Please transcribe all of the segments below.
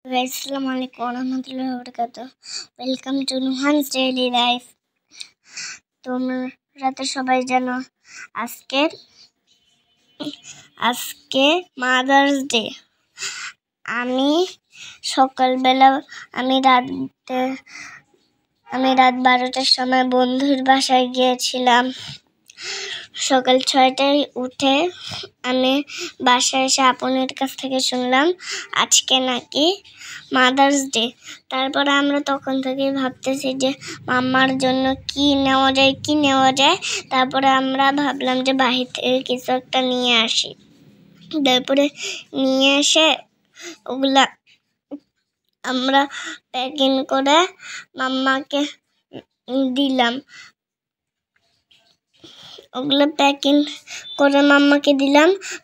Assalamu alaikum warahmatullahi wabarakatuh. Welcome to Nuhan's Daily Life. তোমরা তো সবাই জানো আজকে মাদার্স ডে। আমি সকালবেলা রাত 12টার সময় বন্ধুর বাসায় গিয়েছিলাম। সকাল 6টায় উঠে আমি বাসায় এসে আপনের কাছ থেকে শুনলাম আজকে নাকি মাদার্স ডে। তারপরে আমরা তখন থেকে ভাবতেছি যে মাম্মার জন্য কি নেওয়া যায়। তারপরে আমরা ভাবলাম যে বাহির থেকে কিছু একটা নিয়ে আসি। তারপরে নিয়ে এসে ওগুলা আমরা প্যাকিং করে মাম্মাকে দিলাম।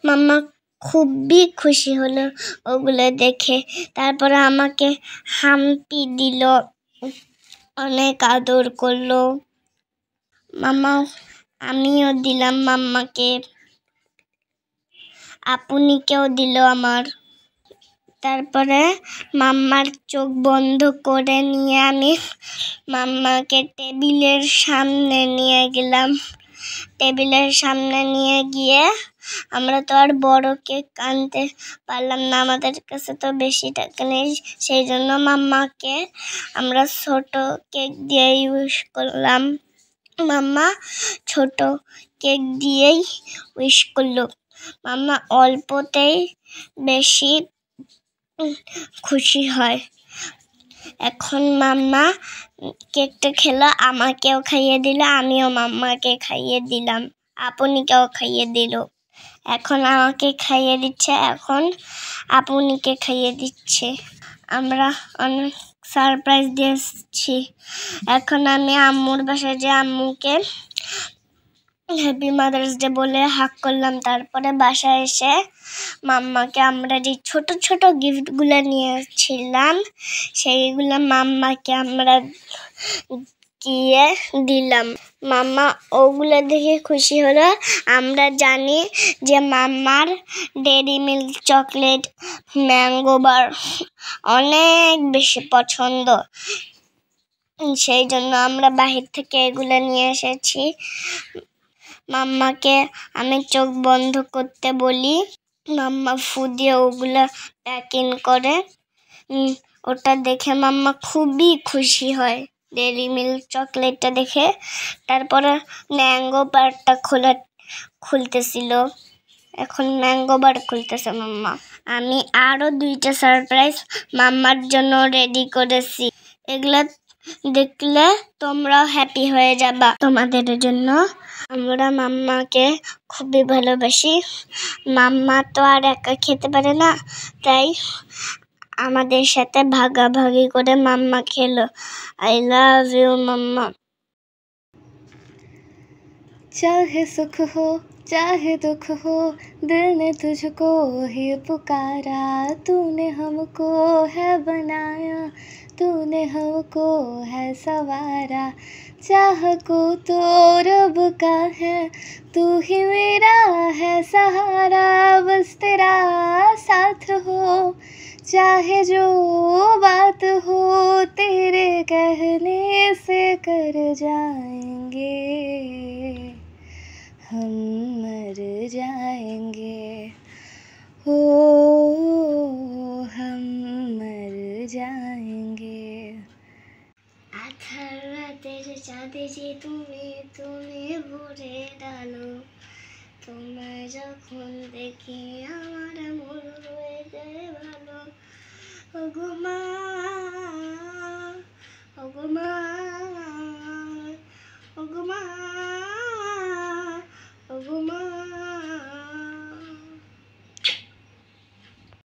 মাম্মা খুবই খুশি হলো ওগুলো দেখে। তারপরে আমাকে হাম্পি দিল, অনেক আদর করলো। আমিও দিলাম মাম্মাকে, আপুনিকেও দিল আমার। তারপরে মাম্মার চোখ বন্ধ করে নিয়ে আমি মাম্মাকে টেবিলের সামনে নিয়ে গেলাম। টেবিলের সামনে নিয়ে গিয়ে আমরা তো আর বড় কেক আনতে পারলাম না, আমাদের কাছে তো বেশি টাকা নেই। সেই জন্য মাম্মাকে আমরা ছোট কেক দিয়ে ইউজ করলাম। মাম্মা ছোট কেক দিয়েই উইশ করলো। মাম্মা অল্পতেই বেশি খুশি হয়। এখন মাম্মা কেকটা খেলো, আমাকেও খাইয়ে দিল, আমিও মাম্মাকে খাইয়ে দিলাম, আপনিকেও খাইয়ে দিল। এখন আমাকে খাইয়ে দিচ্ছে, এখন আপনিকে খাইয়ে দিচ্ছে। আমরা অনেক সারপ্রাইজ দিয়েছি। এখন আমি আম্মুর বাসায় যে আম্মুকে হ্যাপি মাদার্স ডে বলে হাক করলাম। তারপরে বাসায় এসে মাম্মাকে আমরা যে ছোট ছোট গিফটগুলো নিয়েছিলাম সেইগুলো মাম্মাকে আমরা গিয়ে দিলাম। মাম্মা ওগুলো দেখে খুশি হলো। আমরা জানি যে মাম্মার Dairy Milk chocolate, mango bar অনেক বেশি পছন্দ। সেই জন্য আমরা বাহির থেকে এগুলো নিয়ে এসেছি। মাম্মাকে আমি চোখ বন্ধ করতে বলি, মাম্মা ফু দিয়ে ওগুলা প্যাকিং করে। ওটা দেখে মাম্মা খুবই খুশি হয়, ডেইরি মিল্ক চকলেটটা দেখে। তারপরে ম্যাঙ্গো বারটা খুলতেছিল, এখন ম্যাঙ্গো বার খুলতেছে মাম্মা। আমি আরো 2টা সারপ্রাইজ মাম্মার জন্য রেডি করেছি। এগুলা দেখলে তোমরাও হ্যাপি হয়ে যাবা। তোমাদের জন্য আমরা মাম্মাকে খুবই ভালোবাসি। মাম্মা তো আর একা খেতে পারে না, তাই আমাদের সাথে ভাগাভাগি করে মাম্মা খেলো। আই লাভ ইউ মাম্মা। चाहे सुख हो चाहे दुख हो, दिल ने तुझको ही पुकारा। तूने हमको है बनाया, तूने हमको है सवारा। चाह को तो रब का है, तू ही मेरा है सहारा। बस तेरा साथ हो, चाहे जो बात हो, तेरे कहने से कर जाएंगे, हम मर जाएंगे, हो हम मर जाएंगे। আধার রাতের চাঁদে যে তুমি ভরে ডালো, তোমায় যখন দেখি আমার মন হয়ে যায়